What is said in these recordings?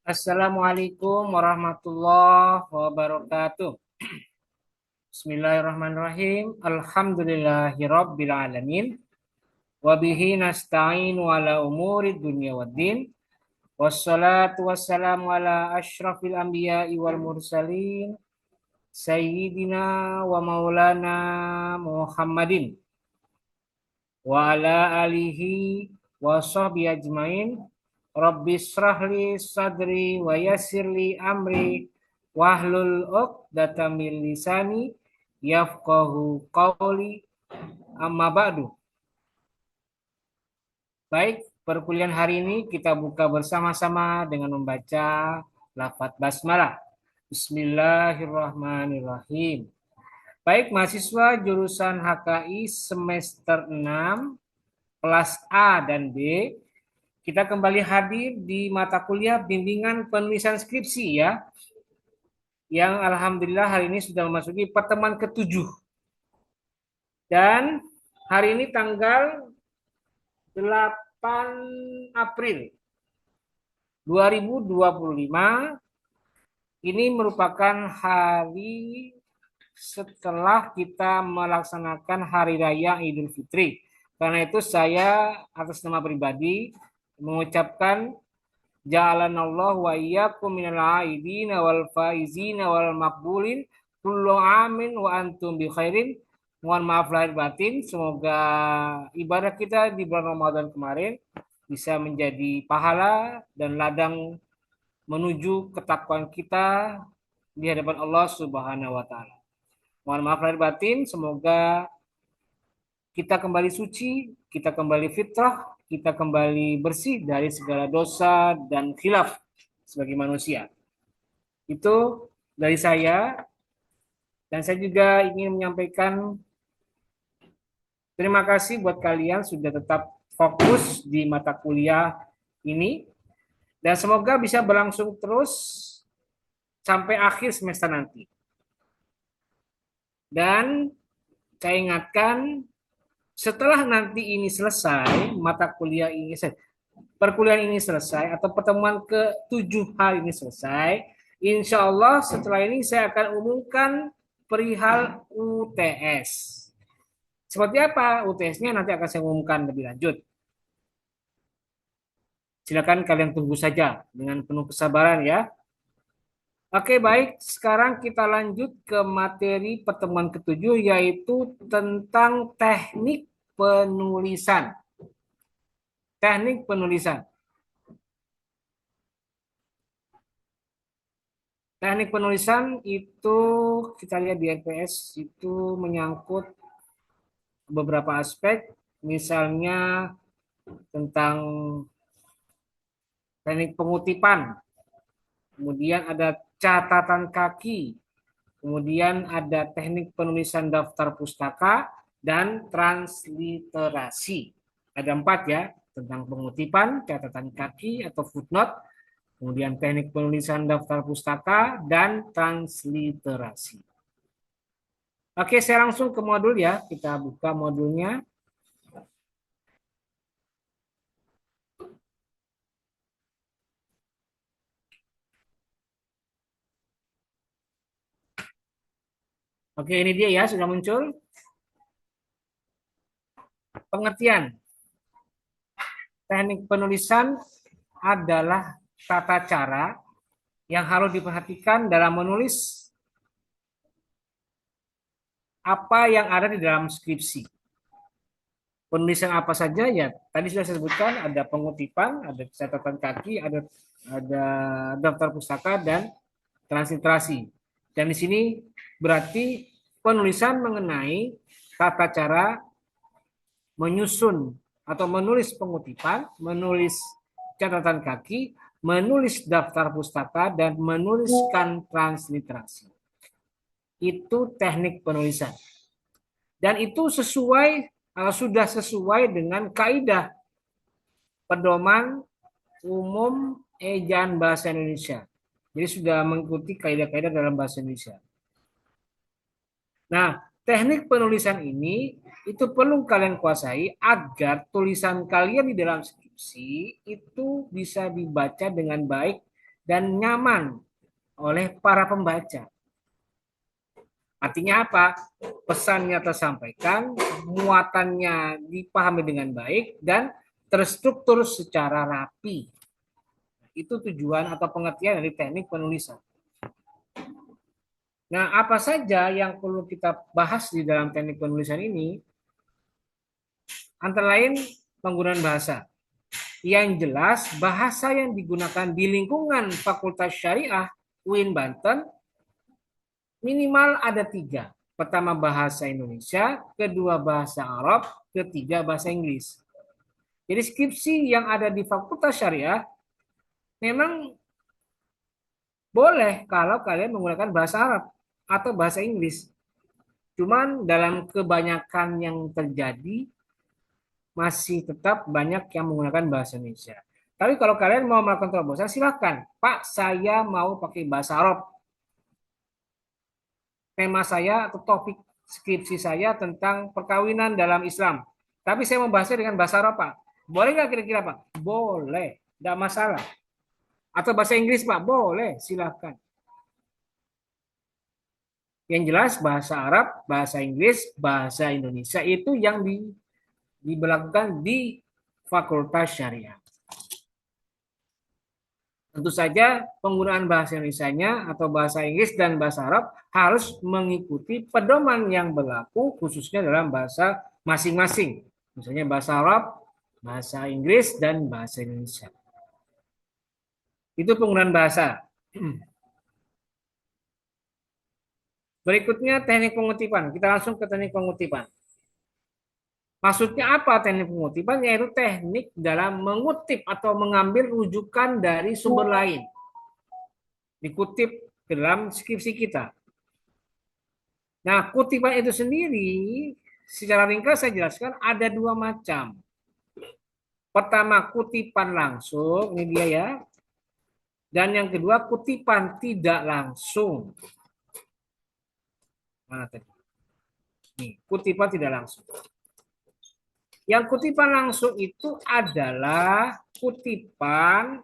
Assalamualaikum warahmatullahi wabarakatuh. Bismillahirrahmanirrahim. Alhamdulillahirabbil alamin. Wa bihi nasta'in ala umuri dunya waddin. Wassalatu wassalamu ala asyrafil anbiya'i wal mursalin sayyidina wa maulana Muhammadin wa ala alihi wa sahbihi ajmain. Rabbi shrahli sadri wa yassirli amri wahlul 'uqdatam min lisani yafqahu qawli, amma ba'du. Baik, perkuliahan hari ini kita buka bersama-sama dengan membaca lafaz basmalah. Bismillahirrahmanirrahim. Baik, mahasiswa jurusan HKI semester 6 kelas A dan B, kita kembali hadir di mata kuliah bimbingan penulisan skripsi ya, yang alhamdulillah hari ini sudah memasuki pertemuan ke-7. Dan hari ini tanggal 8 April 2025, ini merupakan hari setelah kita melaksanakan Hari Raya Idul Fitri. Karena itu saya atas nama pribadi mengucapkan ja'alanallahu wa iyyakum minal aidina wal faizina wal maqbulin kullu amin wa antum bi khairin. Mohon maaf lahir batin, semoga ibadah kita di bulan Ramadan kemarin bisa menjadi pahala dan ladang menuju ketakwaan kita di hadapan Allah Subhanahu wa taala. Mohon maaf lahir batin, semoga kita kembali suci, kita kembali fitrah, kita kembali bersih dari segala dosa dan khilaf sebagai manusia. Itu dari saya, dan saya juga ingin menyampaikan terima kasih buat kalian sudah tetap fokus di mata kuliah ini, dan semoga bisa berlangsung terus sampai akhir semester nanti. Dan saya ingatkan, setelah nanti ini selesai, mata kuliah ini selesai, perkuliahan ini selesai, atau pertemuan ke-7 hari ini selesai, insya Allah setelah ini saya akan umumkan perihal UTS. Seperti apa UTS-nya nanti akan saya umumkan lebih lanjut. Silakan kalian tunggu saja dengan penuh kesabaran ya. Oke, baik. Sekarang kita lanjut ke materi pertemuan ke-7, yaitu tentang teknik penulisan. Teknik penulisan. Teknik penulisan itu kita lihat di LPS itu menyangkut beberapa aspek, misalnya tentang teknik pengutipan, kemudian ada catatan kaki, kemudian ada teknik penulisan daftar pustaka, dan transliterasi. Ada 4 ya, tentang pengutipan, catatan kaki atau footnote, kemudian teknik penulisan daftar pustaka, dan transliterasi. Oke, saya langsung ke modul ya. Kita buka modulnya. Oke, ini dia ya, sudah muncul. Pengertian. Teknik penulisan adalah tata cara yang harus diperhatikan dalam menulis apa yang ada di dalam skripsi. Penulisan apa saja ya? Tadi sudah saya sebutkan, ada pengutipan, ada catatan kaki, ada daftar pustaka, dan transliterasi. Dan di sini berarti penulisan mengenai tata cara menyusun atau menulis pengutipan, menulis catatan kaki, menulis daftar pustaka, dan menuliskan transliterasi. Itu teknik penulisan. Dan itu sudah sesuai dengan kaidah pedoman umum ejaan bahasa Indonesia. Jadi sudah mengikuti kaidah-kaidah dalam bahasa Indonesia. Nah, teknik penulisan ini itu perlu kalian kuasai agar tulisan kalian di dalam skripsi itu bisa dibaca dengan baik dan nyaman oleh para pembaca. Artinya apa? Pesannya tersampaikan, muatannya dipahami dengan baik, dan terstruktur secara rapi. Itu tujuan atau pengertian dari teknik penulisan. Nah, apa saja yang perlu kita bahas di dalam teknik penulisan ini? Antara lain penggunaan bahasa. Yang jelas, bahasa yang digunakan di lingkungan Fakultas Syariah UIN Banten minimal ada tiga. Pertama bahasa Indonesia, kedua bahasa Arab, ketiga bahasa Inggris. Jadi skripsi yang ada di Fakultas Syariah memang boleh kalau kalian menggunakan bahasa Arab atau bahasa Inggris. Cuman dalam kebanyakan yang terjadi masih tetap banyak yang menggunakan bahasa Indonesia. Tapi kalau kalian mau melakukan terobosan silakan. Pak, saya mau pakai bahasa Arab. Tema saya atau topik skripsi saya tentang perkawinan dalam Islam. Tapi saya membahasnya dengan bahasa Arab, Pak. Boleh nggak kira-kira, Pak? Boleh, tidak masalah. Atau bahasa Inggris, Pak? Boleh, silakan. Yang jelas bahasa Arab, bahasa Inggris, bahasa Indonesia itu yang diberlakukan di Fakultas Syariah. Tentu saja penggunaan bahasa Indonesianya atau bahasa Inggris dan bahasa Arab harus mengikuti pedoman yang berlaku khususnya dalam bahasa masing-masing. Misalnya bahasa Arab, bahasa Inggris, dan bahasa Indonesia. Itu penggunaan bahasa. Berikutnya teknik pengutipan. Kita langsung ke teknik pengutipan. Maksudnya apa teknik pengutipan? Yaitu teknik dalam mengutip atau mengambil rujukan dari sumber lain. Dikutip ke dalam skripsi kita. Nah, kutipan itu sendiri, secara ringkas saya jelaskan, ada dua macam. Pertama, kutipan langsung, ini dia ya. Dan yang kedua, kutipan tidak langsung. Mana tadi? Nih, kutipan tidak langsung. Yang kutipan langsung itu adalah kutipan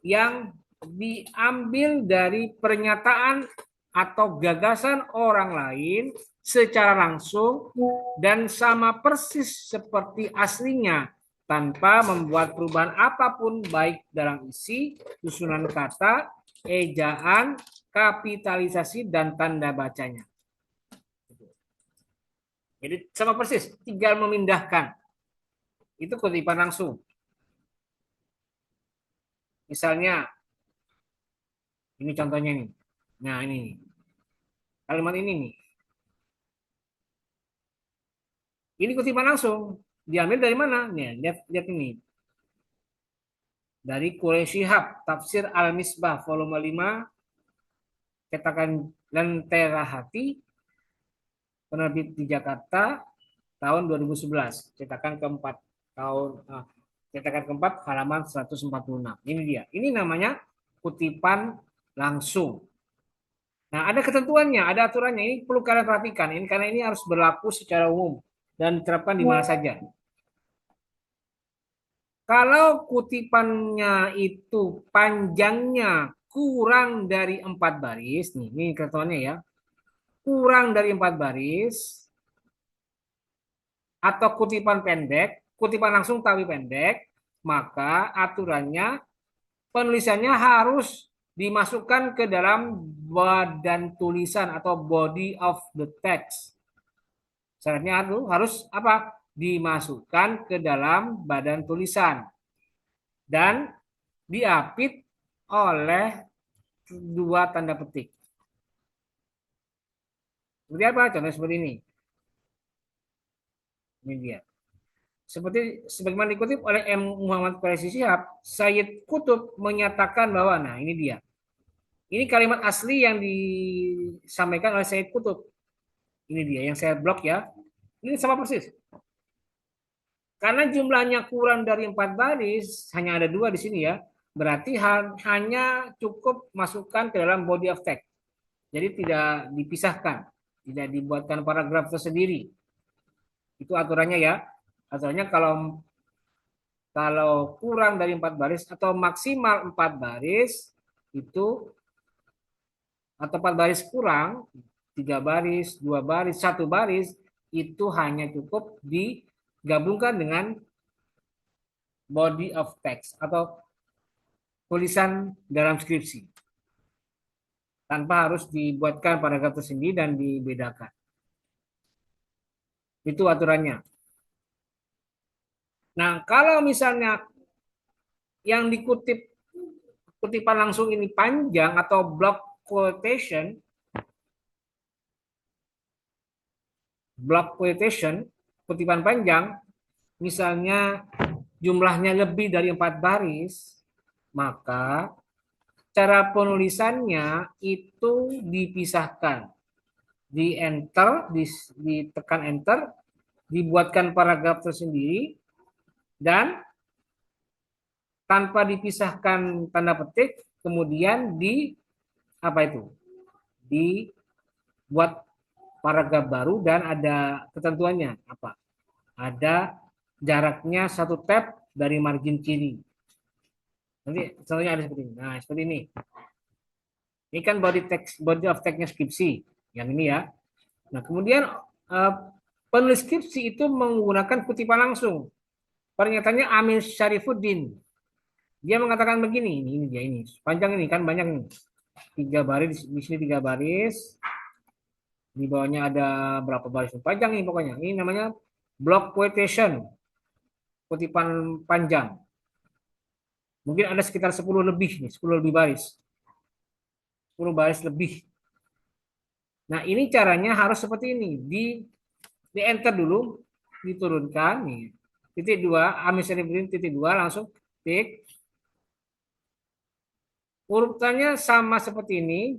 yang diambil dari pernyataan atau gagasan orang lain secara langsung dan sama persis seperti aslinya tanpa membuat perubahan apapun baik dalam isi, susunan kata, ejaan, kapitalisasi, dan tanda bacanya. Jadi sama persis, tinggal memindahkan. Itu kutipan langsung. Misalnya, ini contohnya nih. Nah, ini. Kalimat ini nih. Ini kutipan langsung. Diambil dari mana? Nih, lihat ini. Dari Quraisy Shihab, Tafsir Al-Misbah, volume 5, cetakan Lentera Hati, penerbit di Jakarta, tahun 2011. Cetakan keempat. Cetakan keempat, halaman 146. Ini dia. Ini namanya kutipan langsung. Nah, ada ketentuannya, ada aturannya. Ini perlu kalian perhatikan. Ini karena ini harus berlaku secara umum dan diterapkan di mana saja. Kalau kutipannya itu panjangnya kurang dari 4 baris, nih, ini ketentuannya ya, kurang dari 4 baris, atau kutipan pendek, kutipan langsung tapi pendek, maka aturannya penulisannya harus dimasukkan ke dalam badan tulisan atau body of the text. Syaratnya harus apa? Dimasukkan ke dalam badan tulisan dan diapit oleh dua tanda petik. Seperti apa? Contoh seperti ini. Ini dia. Seperti sebagaimana dikutip oleh M. Muhammad Quraisy Shihab, Sayyid Qutb menyatakan bahwa, nah ini dia. Ini kalimat asli yang disampaikan oleh Sayyid Qutb. Ini dia yang saya blok ya. Ini sama persis. Karena jumlahnya kurang dari 4 baris, hanya ada 2 di sini ya. Berarti hanya cukup masukkan ke dalam body of text. Jadi tidak dipisahkan, tidak dibuatkan paragraf tersendiri. Itu aturannya ya. Aturannya kalau kurang dari 4 baris atau maksimal 4 baris itu atau 4 baris kurang, 3 baris, 2 baris, 1 baris, itu hanya cukup digabungkan dengan body of text atau tulisan dalam skripsi. Tanpa harus dibuatkan paragraf tersendiri dan dibedakan. Itu aturannya. Nah, kalau misalnya yang dikutip kutipan langsung ini panjang atau block quotation, kutipan panjang, misalnya jumlahnya lebih dari 4 baris, maka cara penulisannya itu dipisahkan. Di enter, ditekan enter, dibuatkan paragraf tersendiri, dan tanpa dipisahkan tanda petik, kemudian apa itu? Dibuat paragraf baru dan ada ketentuannya apa? Ada jaraknya 1 tab dari margin kiri. Nanti contohnya ada seperti ini. Nah, seperti ini. Ini kan body of text-nya skripsi. Yang ini ya. Nah, kemudian penulis skripsi itu menggunakan kutipan langsung. Pernyataannya Amir Syarifuddin. Dia mengatakan begini, ini dia ini. Panjang ini kan banyak nih. 3 baris, di sini 3 baris. Di bawahnya ada berapa baris? Panjang nih pokoknya. Ini namanya block quotation. Kutipan panjang. Mungkin ada sekitar 10 lebih nih, 10 lebih baris. 10 baris lebih. Nah, ini caranya harus seperti ini. Di enter dulu, diturunkan nih. Titik 2, Amisyarifuddin titik 2 langsung tik. Urutannya sama seperti ini.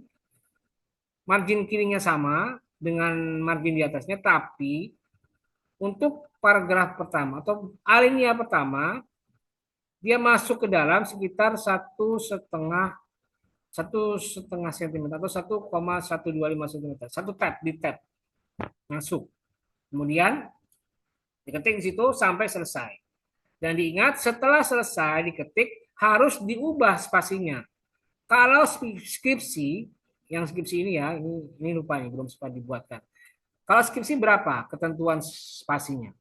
Margin kirinya sama dengan margin di atasnya, tapi untuk paragraf pertama atau alinea pertama, dia masuk ke dalam sekitar 1,5 cm atau 1,125 cm. 1 tab di tab masuk. Kemudian diketik di situ sampai selesai. Dan diingat setelah selesai diketik harus diubah spasinya. Kalau skripsi, yang skripsi ini ya, ini lupa nih, belum sempat dibuatkan. Kalau skripsi berapa ketentuan spasinya?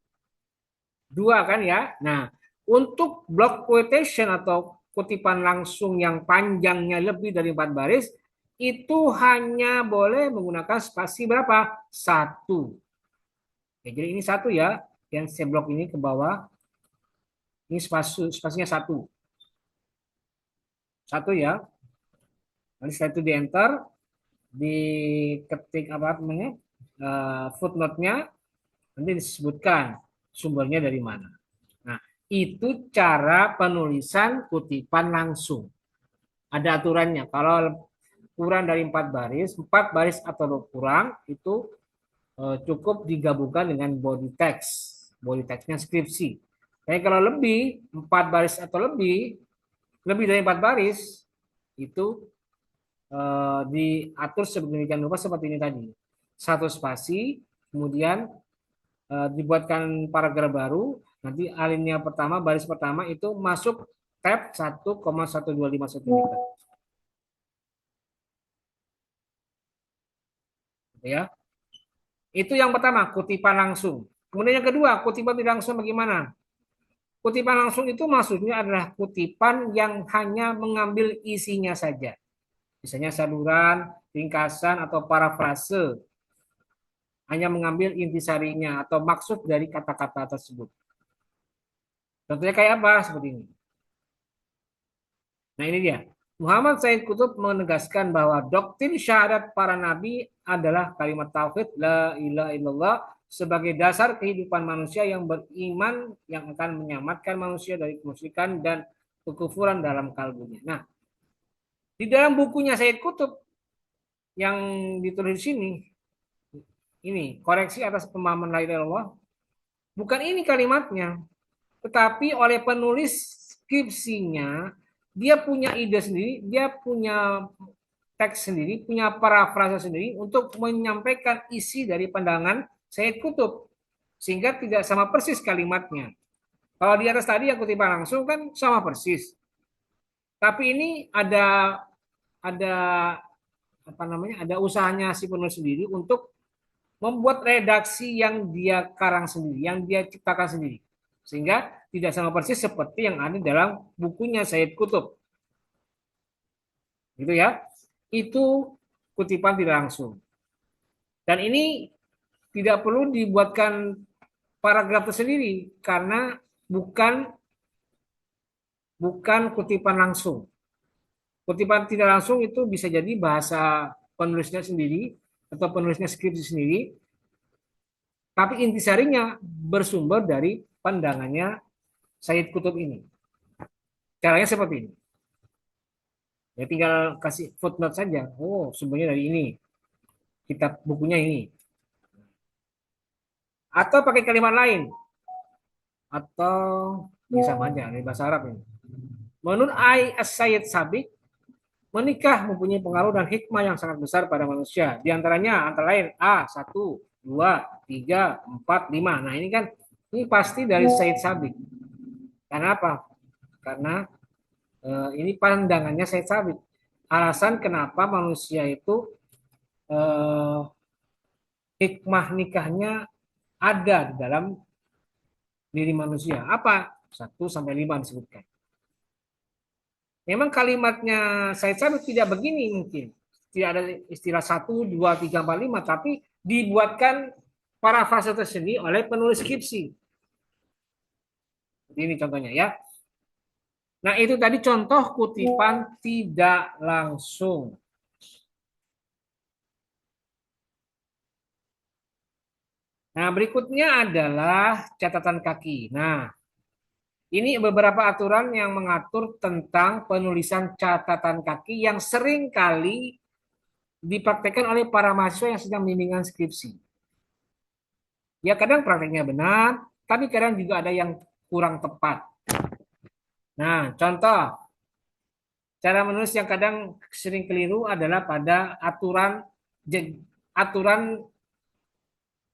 2 kan ya. Nah, untuk block quotation atau kutipan langsung yang panjangnya lebih dari 4 baris, itu hanya boleh menggunakan spasi berapa? 1. Oke, jadi ini 1 ya, yang saya blok ini ke bawah. Ini spasinya 1. 1 ya. Nanti setelah itu di enter, diketik apa namanya, footnote-nya, nanti disebutkan sumbernya dari mana. Nah, itu cara penulisan kutipan langsung. Ada aturannya. Kalau kurang dari 4 baris, 4 baris atau kurang, itu cukup digabungkan dengan body text. Body text-nya skripsi. Tapi kalau lebih, 4 baris atau lebih dari 4 baris, itu diatur sedemikian rupa seperti ini tadi. 1 spasi, kemudian dibuatkan paragraf baru, nanti alinea pertama, baris pertama itu masuk tab 1,125 cm. Ya. Itu yang pertama, kutipan langsung. Kemudian yang kedua, kutipan tidak langsung bagaimana? Kutipan langsung itu maksudnya adalah kutipan yang hanya mengambil isinya saja. Misalnya saduran, ringkasan, atau parafrase. Hanya mengambil intisarinya atau maksud dari kata-kata tersebut. Contohnya kayak apa? Seperti ini. Nah, ini dia. Muhammad Said Qutb menegaskan bahwa doktrin syahadat para nabi adalah kalimat tauhid la ilaha illallah sebagai dasar kehidupan manusia yang beriman yang akan menyelamatkan manusia dari kemusyrikan dan kekufuran dalam kalbunya. Nah, di dalam bukunya Said Qutb yang ditulis di sini, ini koreksi atas pemahaman la ilaha illallah, bukan ini kalimatnya, tetapi oleh penulis skripsinya, dia punya ide sendiri, dia punya teks sendiri, punya parafrase sendiri untuk menyampaikan isi dari pandangan Said Qutb. Sehingga tidak sama persis kalimatnya. Kalau di atas tadi yang kutipan langsung kan sama persis. Tapi ini ada ada apa namanya, ada usahanya si penulis sendiri untuk membuat redaksi yang dia karang sendiri, yang dia ciptakan sendiri, sehingga tidak sama persis seperti yang ada dalam bukunya Said Kutub, gitu ya. Itu kutipan tidak langsung, dan ini tidak perlu dibuatkan paragraf tersendiri karena bukan bukan kutipan langsung. Kutipan tidak langsung itu bisa jadi bahasa penulisnya sendiri atau penulisnya skripsi sendiri, tapi intisarinya bersumber dari pandangannya Said Kutub ini. Caranya seperti ini. Ya tinggal kasih footnote saja. Oh, sumbernya dari ini. Kitab bukunya ini. Atau pakai kalimat lain. Atau bisa aja dari bahasa Arab ini. Menurut As-Sayyid Sabiq, menikah mempunyai pengaruh dan hikmah yang sangat besar pada manusia. Di antaranya antara lain A, 1, 2, 3, 4, 5. Nah, ini kan ini pasti dari Said Sabiq. Karena apa? Karena ini pandangannya Said Sabiq. Alasan kenapa manusia itu eh, hikmah nikahnya ada di dalam diri manusia. Apa? 1 sampai 5 disebutkan. Memang kalimatnya Said Sabiq tidak begini mungkin. Tidak ada istilah 1, 2, 3, 4, 5, tapi dibuatkan parafrase tersendiri oleh penulis skripsi. Ini contohnya ya. Nah, itu tadi contoh kutipan tidak langsung. Nah, berikutnya adalah catatan kaki. Nah, ini beberapa aturan yang mengatur tentang penulisan catatan kaki yang sering kali dipraktekkan oleh para mahasiswa yang sedang bimbingan skripsi. Ya kadang prakteknya benar, tapi kadang juga ada yang kurang tepat. Nah, contoh cara menulis yang kadang sering keliru adalah pada aturan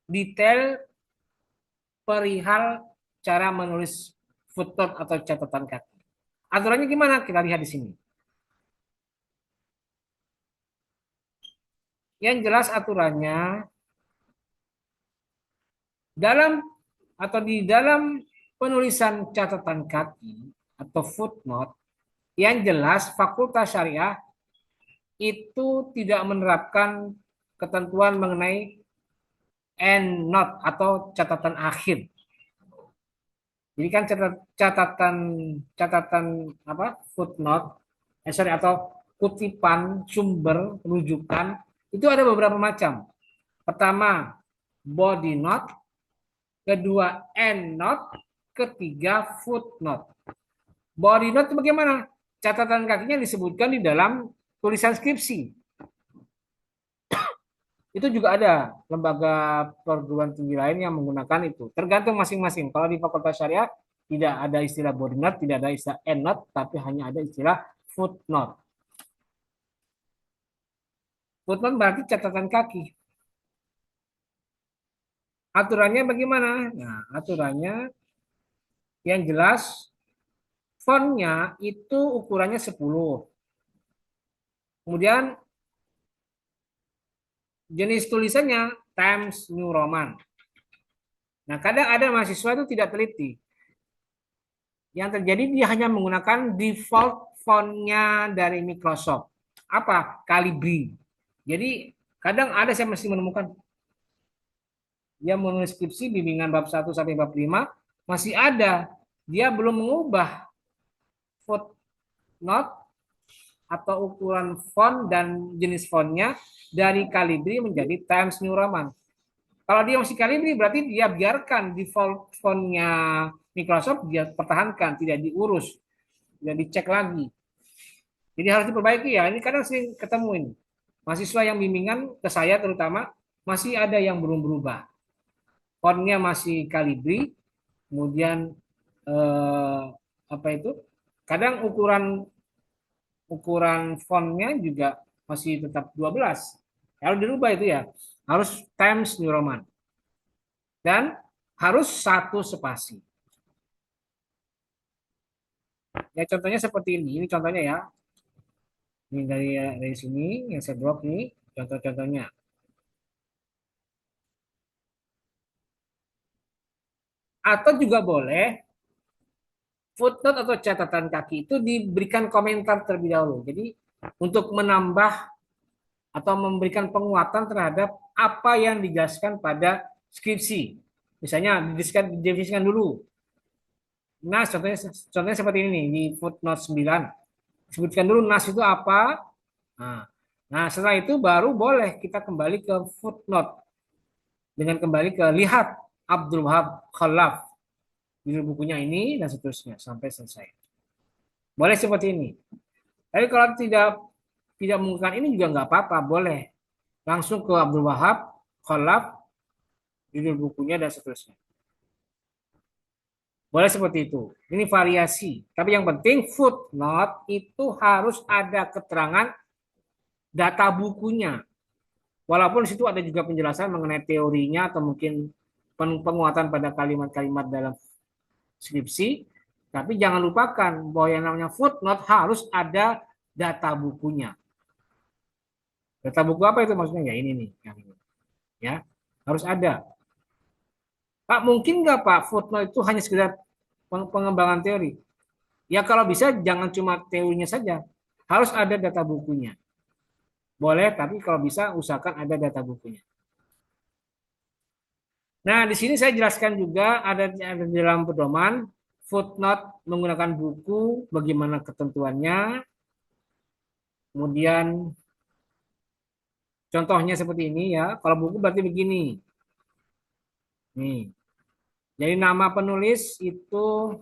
detail perihal cara menulis footnote atau catatan kaki. Aturannya gimana? Kita lihat di sini. Yang jelas aturannya dalam atau di dalam penulisan catatan kaki atau footnote, yang jelas Fakultas Syariah itu tidak menerapkan ketentuan mengenai endnote atau catatan akhir. Jadi kan catatan catatan apa footnote, atau kutipan sumber rujukan itu ada beberapa macam. Pertama body note, kedua endnote, ketiga footnote. Body note itu bagaimana? Catatan kakinya disebutkan di dalam tulisan skripsi. Itu juga ada lembaga perguruan tinggi lain yang menggunakan itu. Tergantung masing-masing. Kalau di Fakultas Syariah tidak ada istilah body note, tidak ada istilah end note, tapi hanya ada istilah footnote. Footnote berarti catatan kaki. Aturannya bagaimana? Nah, aturannya yang jelas fontnya itu ukurannya 10. Kemudian jenis tulisannya Times New Roman. Nah, kadang ada mahasiswa itu tidak teliti. Yang terjadi dia hanya menggunakan default fontnya dari Microsoft. Apa? Calibri. Jadi kadang ada saya masih menemukan dia menulis skripsi bimbingan bab 1 sampai bab 5 masih ada dia belum mengubah footnote atau ukuran font dan jenis fontnya dari Calibri menjadi Times New Roman. Kalau dia masih Calibri berarti dia biarkan default fontnya Microsoft dia pertahankan, tidak diurus, tidak dicek lagi. Jadi harus diperbaiki ya. Ini kadang sering ketemu ini. Mahasiswa yang bimbingan ke saya terutama masih ada yang belum berubah. Fontnya masih Calibri, kemudian apa itu? Kadang ukuran ukuran fontnya juga masih tetap 12. Kalau dirubah itu ya harus Times New Roman. Dan harus 1 spasi. Ya contohnya seperti ini. Ini contohnya ya. Ini dari sini yang saya drop nih contoh-contohnya. Atau juga boleh footnote atau catatan kaki itu diberikan komentar terlebih dahulu. Jadi untuk menambah atau memberikan penguatan terhadap apa yang dijelaskan pada skripsi. Misalnya didefinisikan dulu. Nas contohnya seperti ini nih, di footnote 9. Sebutkan dulu nas itu apa. Nah, nah, setelah itu baru boleh kita kembali ke footnote dengan kembali ke lihat Abdul Wahab Khalaf judul bukunya ini dan seterusnya sampai selesai. Boleh seperti ini. Tapi kalau tidak menggunakan ini juga nggak apa-apa, boleh langsung ke Abdul Wahab Khalaf judul bukunya dan seterusnya. Boleh seperti itu. Ini variasi. Tapi yang penting footnote itu harus ada keterangan data bukunya. Walaupun di situ ada juga penjelasan mengenai teorinya atau mungkin penguatan pada kalimat-kalimat dalam skripsi, tapi jangan lupakan bahwa yang namanya footnote harus ada data bukunya. Data buku apa itu maksudnya? Ya ini nih, yang ini. Ya, harus ada. Pak, mungkin nggak Pak footnote itu hanya sekedar pengembangan teori? Ya kalau bisa jangan cuma teorinya saja, harus ada data bukunya. Boleh, tapi kalau bisa usahakan ada data bukunya. Nah, di sini saya jelaskan juga ada di dalam pedoman footnote menggunakan buku, bagaimana ketentuannya, kemudian contohnya seperti ini ya. Kalau buku berarti begini. Nih. Jadi nama penulis itu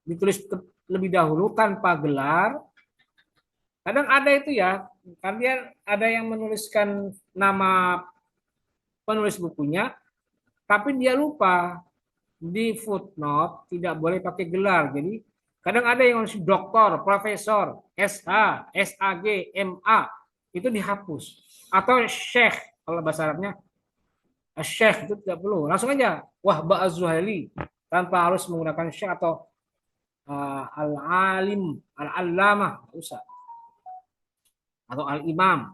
ditulis lebih dahulu tanpa gelar. Kadang ada itu ya, kalian ada yang menuliskan nama penulis bukunya, tapi dia lupa di footnote tidak boleh pakai gelar. Jadi kadang ada yang menulis doktor, profesor, SH, SAG, MA itu dihapus. Atau syekh kalau bahasa Arabnya syekh itu tidak perlu. Langsung aja Wahba Az-Zuhaili tanpa harus menggunakan syekh atau al-alim, al-allamah, nggak usah. Atau al-imam,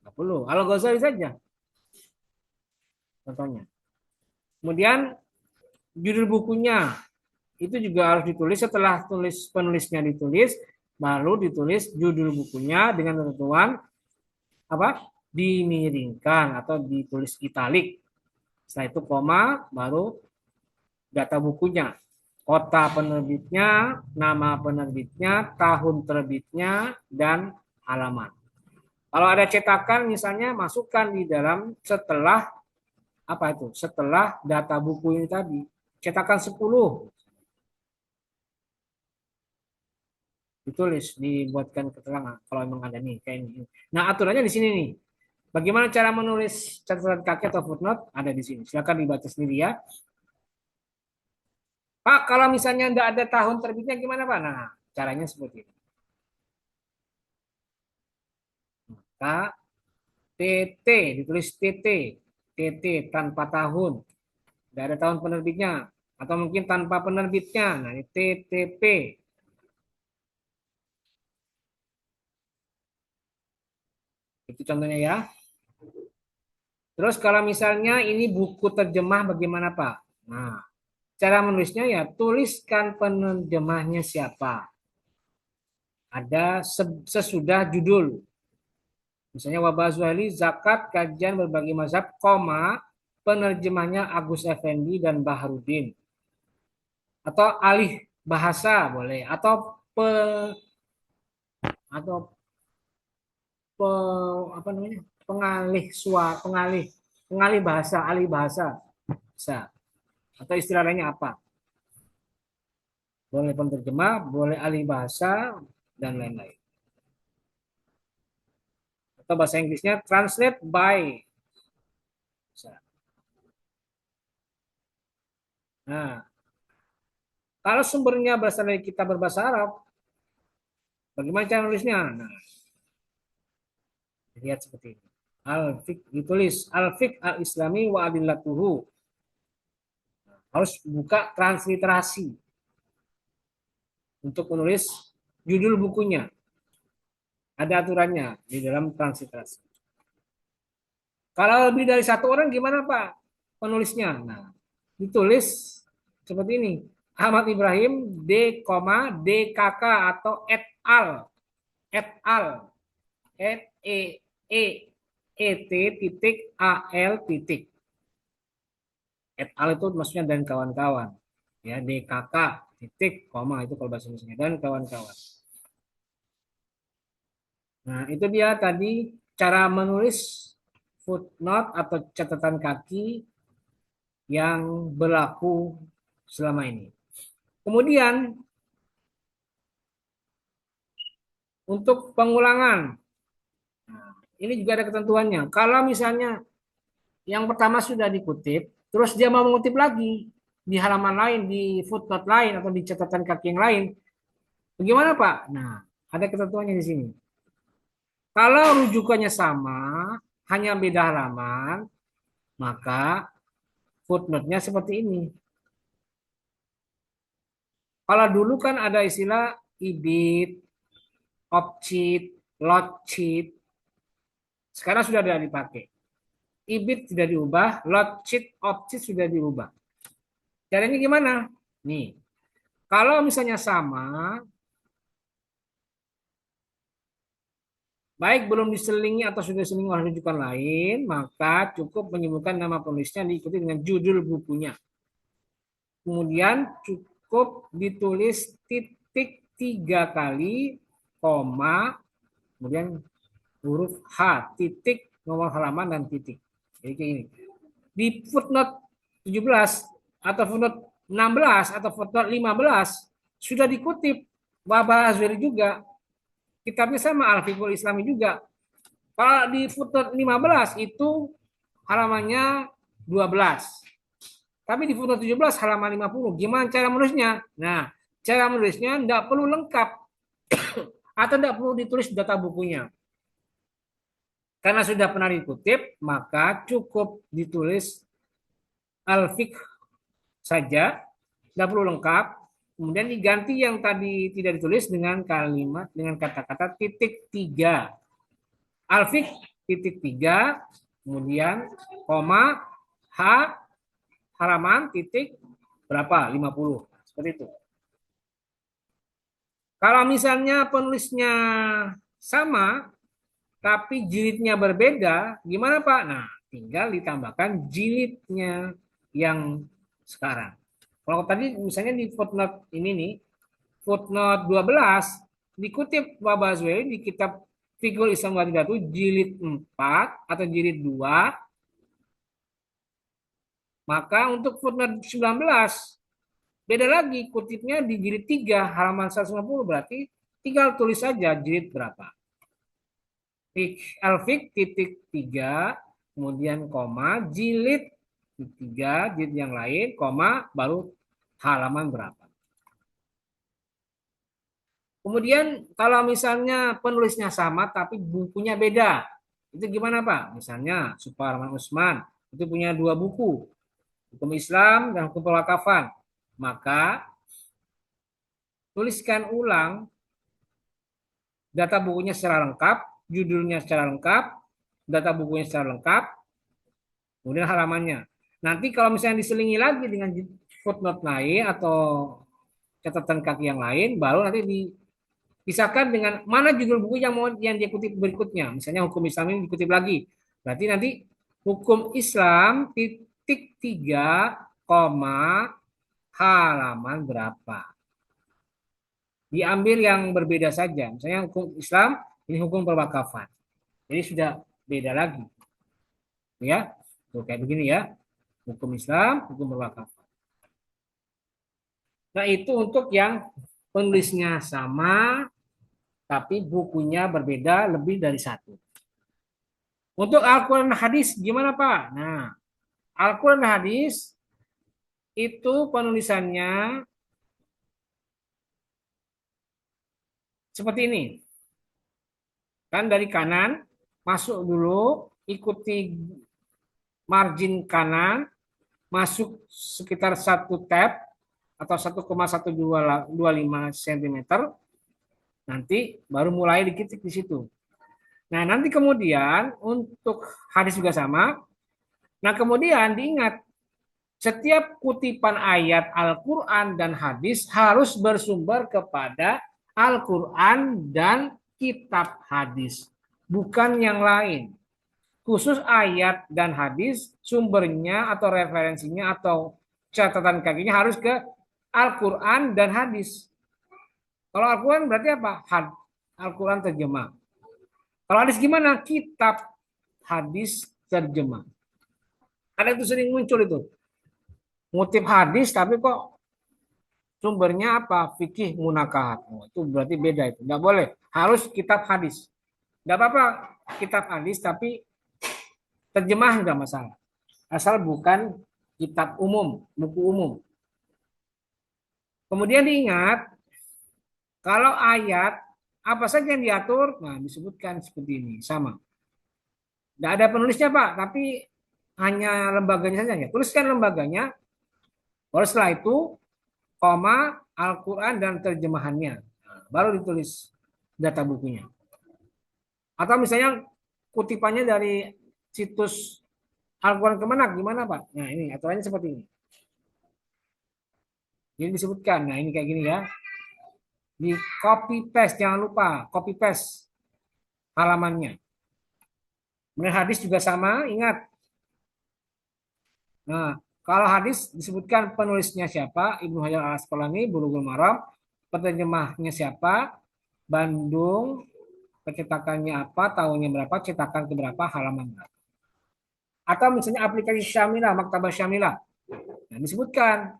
nggak perlu. Al-Ghazali saja contohnya. Kemudian judul bukunya itu juga harus ditulis setelah penulisnya ditulis, baru ditulis judul bukunya dengan ketentuan apa? Dimiringkan atau ditulis italik. Setelah itu koma, baru data bukunya. Kota penerbitnya, nama penerbitnya, tahun terbitnya, dan halaman. Kalau ada cetakan misalnya masukkan di dalam setelah apa itu? Setelah data buku ini tadi. Cetakan 10 ditulis, dibuatkan keterangan kalau memang ada nih kayak ini. Nah, aturannya di sini nih. Bagaimana cara menulis catatan kaki atau footnote? Ada di sini. Silakan dibaca sendiri ya. Pak, kalau misalnya nggak ada tahun terbitnya gimana Pak? Nah, caranya seperti ini. Maka TT, ditulis TT. TT tanpa tahun. Nggak ada tahun penerbitnya. Atau mungkin tanpa penerbitnya. Nah, ini TTP. Itu contohnya ya. Terus kalau misalnya ini buku terjemah bagaimana Pak? Nah, cara menulisnya ya tuliskan penerjemahnya siapa. Ada sesudah judul. Misalnya Wabah Zuhali, Zakat, Kajian Berbagai Mazhab, koma, penerjemahnya Agus Effendi dan Baharudin. Atau alih bahasa boleh. Atau pe, apa namanya? Pengalih suara, pengalih bahasa, alih bahasa. Bisa. Atau istilah lainnya apa? Boleh penerjemah, boleh alih bahasa, dan lain-lain. Atau bahasa Inggrisnya translate by. Bisa. Nah, kalau sumbernya berasal dari kita berbahasa Arab, bagaimana cara nulisnya? Nah, lihat seperti ini. Al-Fiqh ditulis Al-Fiqh Al-Islami wa adillatuhu. Harus buka transliterasi untuk menulis judul bukunya. Ada aturannya di dalam transliterasi. Kalau lebih dari satu orang gimana Pak penulisnya? Nah, ditulis seperti ini. Ahmad Ibrahim D, DKK atau et al. Et al. Et e et titik al titik. Et al itu maksudnya dan kawan-kawan. Ya, DKK titik koma itu kalau bahasa Indonesia dan kawan-kawan. Nah, itu dia tadi cara menulis footnote atau catatan kaki yang berlaku selama ini. Kemudian untuk pengulangan, nah, ini juga ada ketentuannya. Kalau misalnya yang pertama sudah dikutip, terus dia mau mengutip lagi di halaman lain, di footnote lain atau di catatan kaki yang lain, bagaimana Pak? Nah, ada ketentuannya di sini. Kalau rujukannya sama, hanya beda halaman, maka footnote-nya seperti ini. Kalau dulu kan ada istilah ibit, opcit, load-cheat. Sekarang sudah tidak dipakai. Ibit tidak diubah, load-cheat, opcit sudah diubah. Caranya gimana? Nih, kalau misalnya sama, baik belum diselingi atau sudah diselingi oleh rujukan lain, maka cukup menyebutkan nama penulisnya diikuti dengan judul bukunya. Kemudian cukup ditulis titik 3 kali, koma, kemudian huruf H, titik, nomor halaman, dan titik. Jadi kayak ini. Di footnote 17 atau footnote 16 atau footnote 15 sudah dikutip Baba Azwari juga. Kitabnya sama Al-Fiqhul Islami juga. Kalau di footnote 15 itu halamannya 12. Tapi di footnote 17 halaman 50. Gimana cara menulisnya? Nah, cara menulisnya tidak perlu lengkap atau tidak perlu ditulis data bukunya. Karena sudah pernah dikutip, maka cukup ditulis al-fiqh saja, tidak perlu lengkap. Kemudian diganti yang tadi tidak ditulis dengan kalimat, dengan kata-kata titik 3. Al-fiqh titik 3, kemudian koma, H, halaman, titik, berapa? 50. Seperti itu. Kalau misalnya penulisnya sama, tapi jilidnya berbeda, gimana Pak? Nah, tinggal ditambahkan jilidnya yang sekarang. Kalau tadi misalnya di footnote ini nih, footnote 12, dikutip Pak Baswe di kitab Fiqhul Islam Wadidatu jilid 4 atau jilid 2, maka untuk footnote 19, beda lagi kutipnya di jilid 3 halaman 150, berarti tinggal tulis saja jilid berapa. Al-Fiqh titik 3, kemudian koma, jilid 3, jilid yang lain, koma, baru halaman berapa. Kemudian kalau misalnya penulisnya sama tapi bukunya beda, itu gimana Pak? Misalnya Suparman Usman itu punya 2 buku, Hukum Islam dan Hukum Pewakafan. Maka tuliskan ulang data bukunya secara lengkap, judulnya secara lengkap, data bukunya secara lengkap, kemudian halamannya. Nanti kalau misalnya diselingi lagi dengan footnote lain atau catatan kaki yang lain, baru nanti dipisahkan dengan mana judul buku yang dia kutip berikutnya. Misalnya hukum Islam ini dikutip lagi. Berarti nanti hukum Islam titik 3, koma, halaman berapa. Diambil yang berbeda saja. Misalnya hukum Islam, ini hukum perwakafan. Jadi sudah beda lagi. Ya, tuh kayak begini ya. Hukum Islam, hukum perwakafan. Nah, itu untuk yang penulisnya sama, tapi bukunya berbeda lebih dari 1. Untuk Al-Quran hadis gimana Pak? Nah, Al-Quran hadis itu penulisannya seperti ini. Kan dari kanan, masuk dulu, ikuti margin kanan, masuk sekitar 1 tab atau 1,1225 cm. Nanti baru mulai dikit di situ. Nah, nanti kemudian untuk hadis juga sama. Nah, kemudian diingat, setiap kutipan ayat Al-Quran dan hadis harus bersumber kepada Al-Quran dan kitab hadis, bukan yang lain. Khusus ayat dan hadis, sumbernya atau referensinya atau catatan kakinya harus ke Al-Quran dan hadis. Kalau Al-Quran berarti apa? Al-Quran terjemah. Kalau hadis gimana? Kitab hadis terjemah. Ada itu sering muncul itu. Ngutip hadis tapi kok sumbernya apa? Fikih munakahat. Oh, itu berarti beda itu. Nggak boleh. Harus kitab hadis. Nggak apa-apa kitab hadis tapi terjemah nggak masalah. Asal bukan kitab umum, buku umum. Kemudian diingat, kalau ayat apa saja yang diatur, nah disebutkan seperti ini, sama. Tidak ada penulisnya Pak, tapi hanya lembaganya saja. Ya. Tuliskan lembaganya, baru setelah itu, koma, Al-Quran dan terjemahannya. Nah, baru ditulis data bukunya. Atau misalnya kutipannya dari situs Al-Quran Kemenak, gimana Pak? Nah ini aturannya seperti ini. Ini disebutkan, nah ini kayak gini ya. Di copy paste, jangan lupa copy paste halamannya. Kemudian hadis juga sama, ingat. Nah, kalau hadis disebutkan penulisnya siapa, Ibnu Hajar Al-Asqalani, Bulughul Maram, penerjemahnya siapa, Bandung, percetakannya apa, tahunnya berapa, cetakan ke berapa, halaman berapa. Atau misalnya aplikasi Syamilah, Maktabah Syamilah. Nah, disebutkan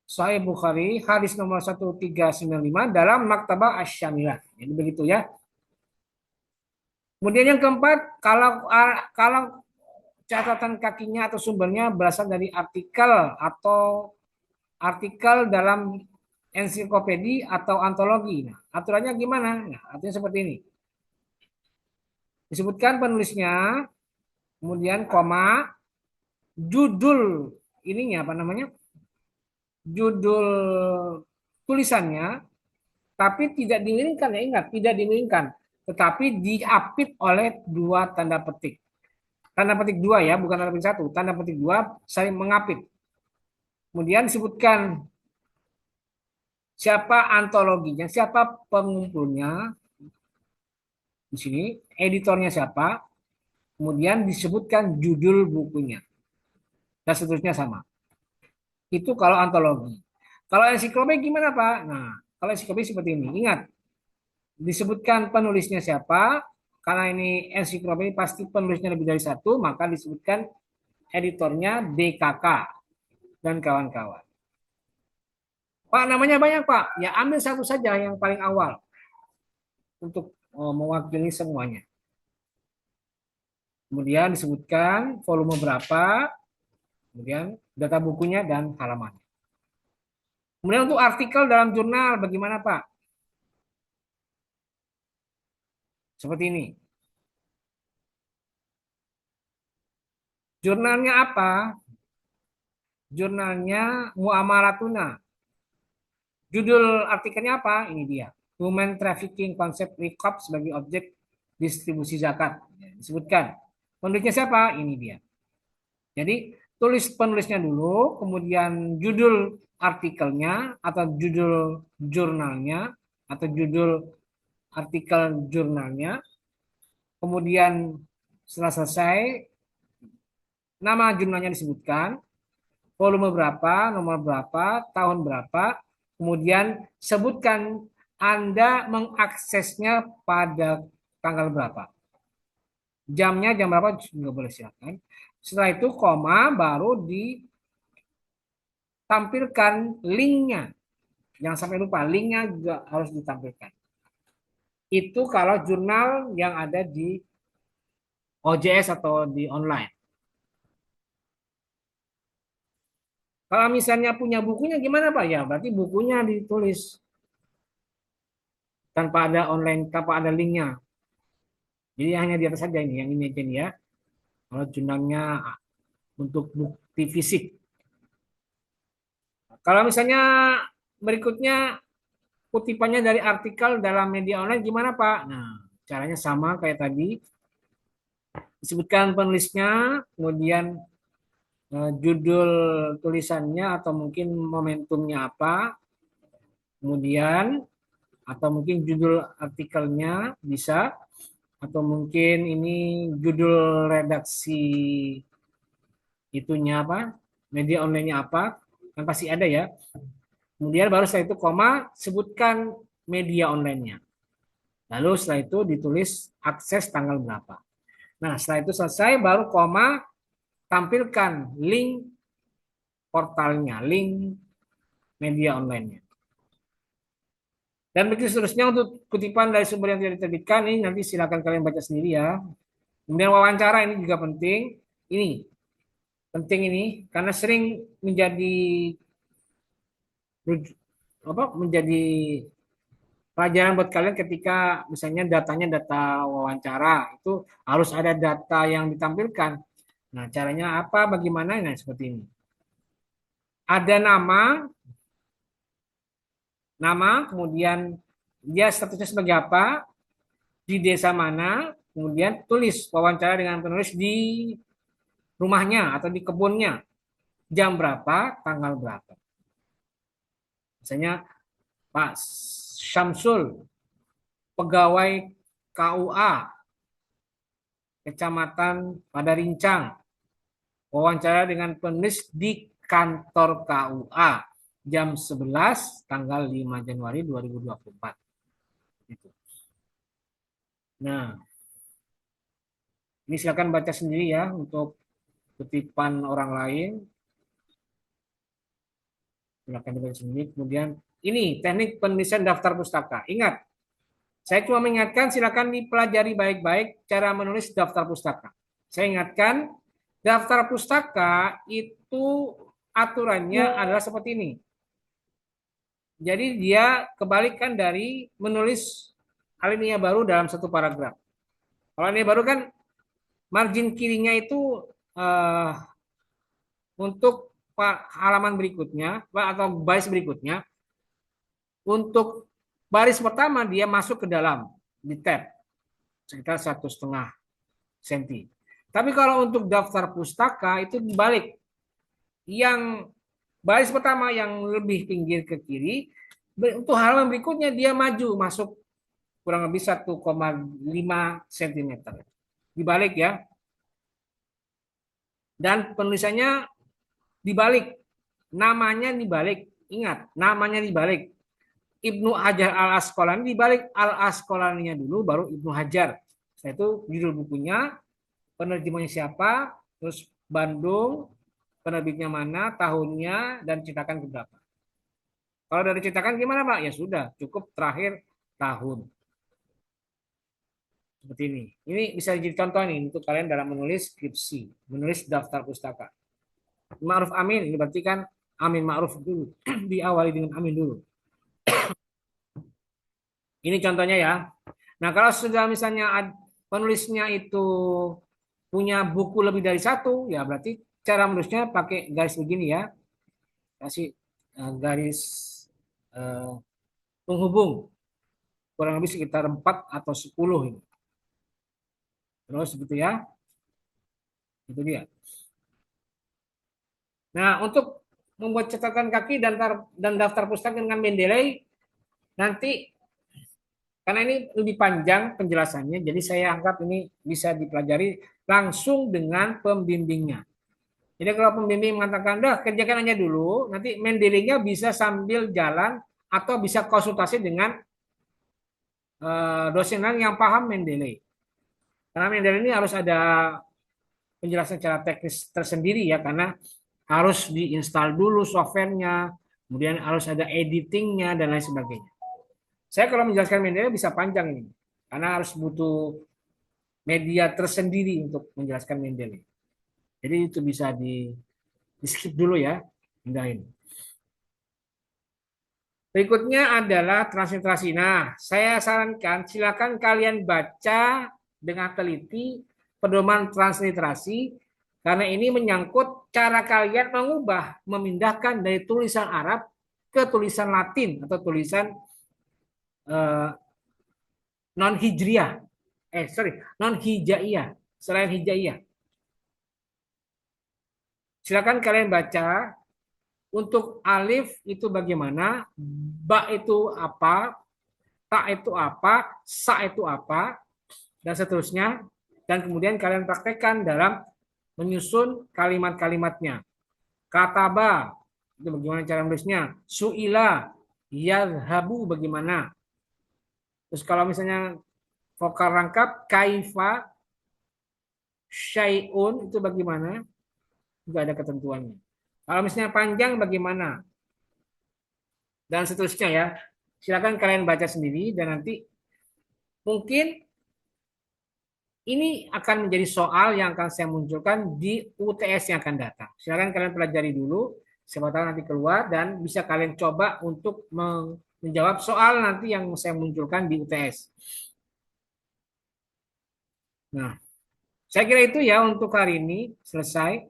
Sahih Bukhari, hadis nomor 1395 dalam Maktabah Asy-Syamilah. Jadi begitu ya. Kemudian yang keempat, kalau catatan kakinya atau sumbernya berasal dari artikel dalam ensiklopedi atau antologi. Nah, aturannya gimana? Nah, aturannya seperti ini. Disebutkan penulisnya, kemudian koma, judul ininya apa namanya? Judul tulisannya, tapi tidak dimiringkan ya, ingat, tidak dimiringkan, tetapi diapit oleh dua tanda petik. Tanda petik dua ya, bukan tanda petik satu. Tanda petik dua saling mengapit. Kemudian disebutkan siapa antologinya, siapa pengumpulnya, di sini editornya siapa, kemudian disebutkan judul bukunya, dan seterusnya sama. Itu kalau antologi. Kalau ensiklopedia gimana Pak? Nah, kalau ensiklopedia seperti ini. Ingat, disebutkan penulisnya siapa, karena ini ensiklopedia pasti penulisnya lebih dari satu, maka disebutkan editornya DKK dan kawan-kawan. Pak, namanya banyak Pak. Ya ambil satu saja yang paling awal untuk mewakili semuanya. Kemudian disebutkan volume berapa, kemudian data bukunya dan halamannya. Kemudian untuk artikel dalam jurnal bagaimana Pak? Seperti ini. Jurnalnya apa? Jurnalnya Muamalatuna. Judul artikelnya apa? Ini dia. Human Trafficking Concept Recap sebagai objek distribusi zakat. Disebutkan. Penulisnya siapa? Ini dia. Jadi tulis penulisnya dulu, kemudian judul artikelnya atau judul jurnalnya atau judul artikel jurnalnya. Kemudian setelah selesai, nama jurnalnya disebutkan, volume berapa, nomor berapa, tahun berapa, kemudian sebutkan Anda mengaksesnya pada tanggal berapa. Jamnya jam berapa nggak boleh silakan. Setelah itu koma baru ditampilkan linknya. Jangan sampai lupa linknya juga harus ditampilkan. Itu kalau jurnal yang ada di OJS atau di online. Kalau misalnya punya bukunya gimana Pak? Ya berarti bukunya ditulis tanpa ada online, tanpa ada linknya. Jadi hanya di atas saja ini, yang ini aja nih ya. Kalau jurnalnya untuk bukti fisik. Kalau misalnya berikutnya kutipannya dari artikel dalam media online gimana Pak? Nah, caranya sama kayak tadi. Disebutkan penulisnya, kemudian judul tulisannya atau mungkin momentumnya apa, kemudian atau mungkin judul artikelnya bisa, atau mungkin ini judul redaksi itunya apa, media online-nya apa, kan pasti ada ya. Kemudian baru setelah itu koma, sebutkan media online-nya. Lalu setelah itu ditulis akses tanggal berapa. Nah, setelah itu selesai, baru koma, tampilkan link portalnya, link media online-nya. Dan begitu seterusnya untuk kutipan dari sumber yang tidak diterbitkan, ini nanti silakan kalian baca sendiri ya. Kemudian wawancara ini juga penting. Ini penting ini karena sering menjadi apa menjadi pelajaran buat kalian ketika misalnya datanya data wawancara itu harus ada data yang ditampilkan. Nah, caranya apa? Bagaimana? Nah, seperti ini. Ada nama, kemudian dia statusnya sebagai apa, di desa mana, kemudian tulis wawancara dengan penulis di rumahnya atau di kebunnya, jam berapa, tanggal berapa. Misalnya Pak Syamsul, pegawai KUA, Kecamatan Padarincang, wawancara dengan penulis di kantor KUA, jam 11, tanggal 5 Januari 2024. Gitu. Nah, ini silakan baca sendiri ya untuk kutipan orang lain. Silakan dibaca sendiri. Kemudian ini teknik penulisan daftar pustaka. Ingat, saya cuma mengingatkan silakan dipelajari baik-baik cara menulis daftar pustaka. Saya ingatkan daftar pustaka itu aturannya adalah seperti ini. Jadi dia kebalikan dari menulis alinea baru dalam satu paragraf. Kalau alinea baru kan margin kirinya itu untuk halaman berikutnya atau baris berikutnya. Untuk baris pertama dia masuk ke dalam di tab sekitar 1,5 cm. Tapi kalau untuk daftar pustaka itu dibalik. Yang baris pertama yang lebih pinggir ke kiri, untuk halaman berikutnya dia maju masuk kurang lebih 1,5 cm. Dibalik ya. Dan penulisannya dibalik. Namanya dibalik. Ingat, namanya dibalik. Ibnu Hajar Al Asqalani dibalik Al Asqalaninya dulu baru Ibnu Hajar. Setelah itu judul bukunya, penerjemahnya siapa, terus Bandung, penerbitnya mana, tahunnya, dan cetakan keberapa. Kalau dari cetakan gimana Pak? Ya sudah, cukup terakhir tahun. Seperti ini. Ini bisa jadi contoh nih untuk kalian dalam menulis skripsi, menulis daftar pustaka. Ma'ruf amin, ini berarti kan amin ma'ruf dulu. Diawali dengan amin dulu. Ini contohnya ya. Nah, kalau sudah misalnya penulisnya itu punya buku lebih dari satu, ya berarti cara menulisnya pakai garis begini ya. Kasih garis uh, penghubung. Kurang lebih sekitar 4 atau 10 ini. Terus begitu ya. Itu dia. Nah, untuk membuat catatan kaki dan daftar pustaka dengan Mendeley nanti karena ini lebih panjang penjelasannya, jadi saya anggap ini bisa dipelajari langsung dengan pembimbingnya. Jadi kalau pembimbing mengatakan, dah kerjakan aja dulu, nanti Mendeley-nya bisa sambil jalan atau bisa konsultasi dengan dosen yang paham Mendeley. Karena Mendeley ini harus ada penjelasan secara teknis tersendiri ya, karena harus diinstal dulu softwarenya, kemudian harus ada editingnya dan lain sebagainya. Saya kalau menjelaskan Mendeley bisa panjang ini, karena harus butuh media tersendiri untuk menjelaskan Mendeley. Jadi itu bisa di skip dulu ya, hindarin. Berikutnya adalah transliterasi. Nah, saya sarankan silakan kalian baca dengan teliti pedoman transliterasi karena ini menyangkut cara kalian mengubah, memindahkan dari tulisan Arab ke tulisan Latin atau tulisan eh, non hijriah. Non hijaiyah, selain hijaiyah. Silakan kalian baca. Untuk alif itu bagaimana, ba itu apa, ta itu apa, sa itu apa, dan seterusnya. Dan kemudian kalian praktekkan dalam menyusun kalimat-kalimatnya. Kataba, itu bagaimana cara menulisnya. Su'ila, yadhabu bagaimana. Terus kalau misalnya vokal rangkap, kaifa, syai'un, itu bagaimana. Juga ada ketentuannya. Kalau misalnya panjang bagaimana. Dan seterusnya ya. Silakan kalian baca sendiri dan nanti mungkin ini akan menjadi soal yang akan saya munculkan di UTS yang akan datang. Silakan kalian pelajari dulu, siapa tahu nanti keluar dan bisa kalian coba untuk menjawab soal nanti yang saya munculkan di UTS. Nah, saya kira itu ya untuk hari ini selesai.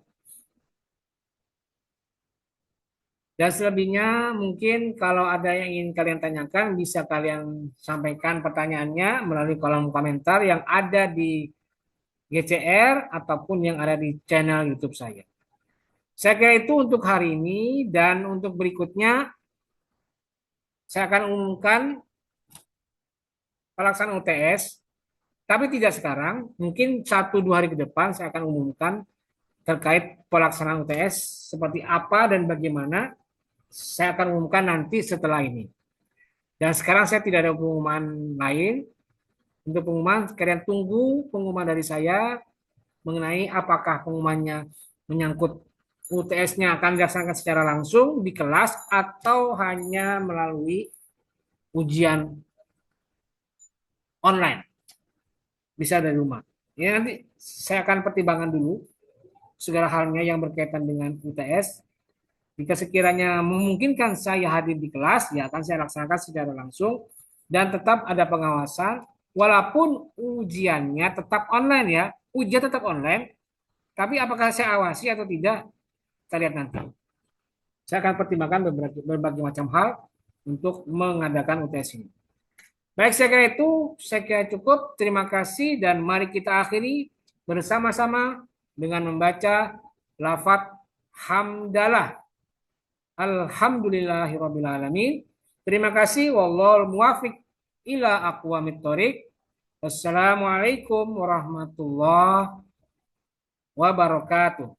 Dan selebihnya mungkin kalau ada yang ingin kalian tanyakan bisa kalian sampaikan pertanyaannya melalui kolom komentar yang ada di GCR ataupun yang ada di channel YouTube saya. Saya kira itu untuk hari ini dan untuk berikutnya saya akan umumkan pelaksanaan UTS, tapi tidak sekarang, mungkin 1-2 hari ke depan saya akan umumkan terkait pelaksanaan UTS seperti apa dan bagaimana saya akan umumkan nanti setelah ini. Dan sekarang saya tidak ada pengumuman lain. Untuk pengumuman, kalian tunggu pengumuman dari saya mengenai apakah pengumumannya menyangkut UTS-nya akan dilaksanakan secara langsung di kelas atau hanya melalui ujian online. Bisa dari rumah. Ya nanti saya akan pertimbangkan dulu segala halnya yang berkaitan dengan UTS. Jika sekiranya memungkinkan saya hadir di kelas, ya akan saya laksanakan secara langsung dan tetap ada pengawasan walaupun ujiannya tetap online ya. Ujian tetap online, tapi apakah saya awasi atau tidak, kita lihat nanti. Saya akan pertimbangkan berbagai macam hal untuk mengadakan UTS ini. Baik, saya kira itu, saya kira cukup. Terima kasih dan mari kita akhiri bersama-sama dengan membaca lafaz hamdalah. Alhamdulillahirrabbilalamin. Terima kasih. Wallahul muwafiq ila aqwamit thoriq. Wassalamualaikum warahmatullahi wabarakatuh.